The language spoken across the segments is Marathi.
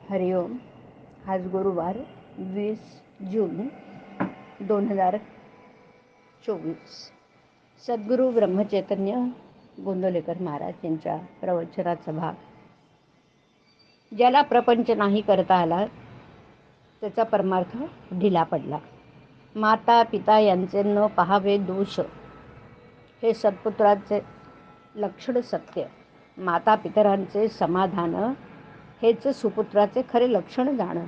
हरिओम. आज गुरुवार 20 जून 2024. सद्गुरू ब्रह्मचैतन्य गोंदवलेकर महाराज यांच्या प्रवचनाचा भाग. ज्याला प्रपंच नाही करता आला त्याचा परमार्थ ढिला पडला. माता पिता यांचे न पहावे दोष हे सत्पुत्राचे लक्षण सत्य. माता पितरांचे समाधान हेच सुपुत्राचे खरे लक्षण जाण.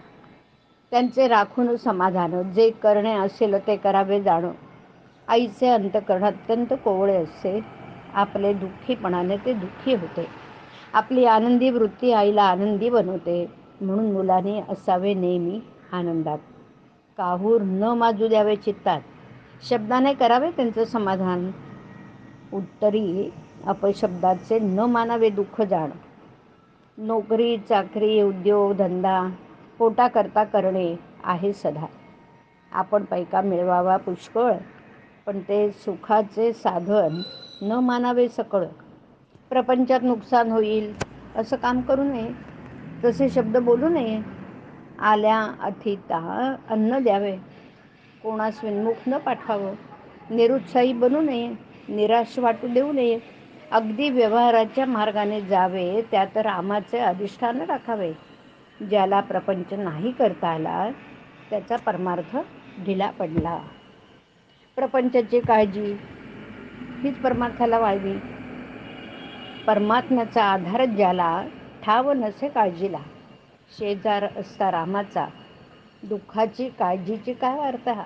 त्यांचे राखून समाधान जे करणे असेल ते करावे जाण. आईचे अंतकरण अत्यंत कोवळे असते. आपले दुःखीपणाने ते दुःखी होते. आपली आनंदी वृत्ती आईला आनंदी बनवते. म्हणून मुलाने असावे नेहमी आनंदात. काहूर न माजू द्यावे चित्तात. शब्दाने करावे त्यांचे समाधान. उत्तरी अपशब्दाचे न मानावे दुःख जाण. नोकरी चाकरी उद्योग धंदा पोटाकरता करणे आहे सदा. आपण पैका मिळवावा पुष्कळ पण ते सुखाचे साधन न मानावे सकळ. प्रपंचात नुकसान होईल असं काम करू नये. तसे शब्द बोलू नये. आल्या अथिता अन्न द्यावे. कोणास विन्मुख न पाठवावं. निरुत्साही बनू नये. निराश वाटू देऊ नये. अगदी व्यवहाराच्या मार्गाने जावे. त्यात रामाचे अधिष्ठान राखावे. ज्याला प्रपंच नाही करता आला त्याचा परमार्थ ढिला पडला. प्रपंचाची काळजी हीच परमार्थाला वाळवी. परमात्म्याचा आधार ज्याला ठाव नसे काळजीला. शेजार असता रामाचा दुःखाची काळजीची काय वार्ता.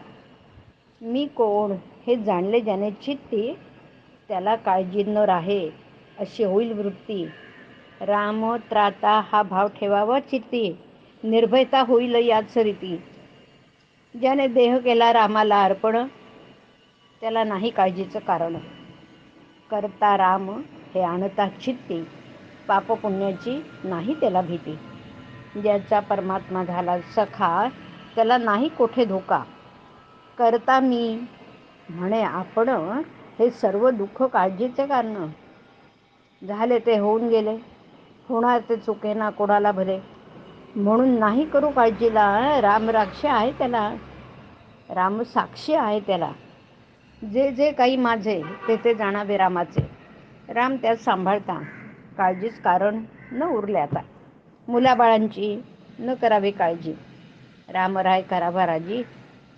मी कोण हे जाणले ज्याने चित्ती त्याला काळजी न राहे अशी होईल वृत्ती. राम त्राता हा भाव ठेवावा चित्ती. निर्भयता होईल याच रीती. ज्याने देह केला रामाला अर्पण त्याला नाही काळजीचं कारण. करता राम हे आणता चित्ती. पापपुण्याची नाही त्याला भीती. ज्याचा परमात्मा झाला सखा त्याला नाही कोठे धोका. करता मी म्हणे आपण हे सर्व दुःख काळजीचे कारण. झाले ते होऊन गेले. होणार ते चुकेना कोणाला भले. म्हणून नाही करू काळजीला. राम राक्षी आहे त्याला. राम साक्षी आहे त्याला. जे जे काही माझे ते ते जाणावे रामाचे. राम त्यात सांभाळता काळजीच कारण न उरले आता. मुलाबाळांची न करावी काळजी. रामराय करावा राजी.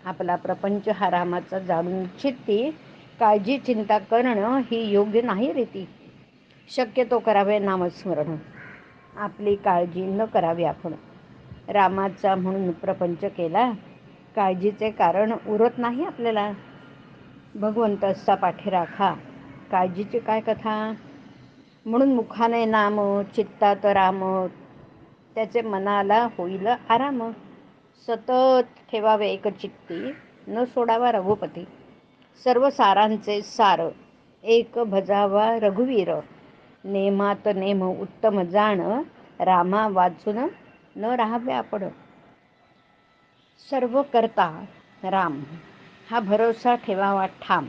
आपला प्रपंच हा रामाचा जाणून चित्ती. काळजी चिंता करणं ही योग्य नाही रीती. शक्यतो करावे नामस्मरण. आपली काळजी न करावी आपण. रामाचा म्हणून प्रपंच केला. काळजीचे कारण उरत नाही आपल्याला. भगवंत असता पाठी राखा. काळजीची काय कथा. म्हणून मुखाने नाम चित्तात राम. त्याचे मनाला होईल आराम. सतत ठेवावे एक चित्ती. न सोडावा रघुपती. सर्व सारांचे सार एक भजावा रघुवीर. नेमात नेम उत्तम जाण. रामा वाचून न राहावे आपण. सर्व करता राम हा भरोसा ठेवावा ठाम.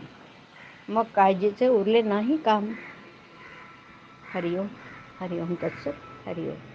मग काळजीचे उरले नाही काम. हरिओम. हरिओम तत्सत. हरिओम.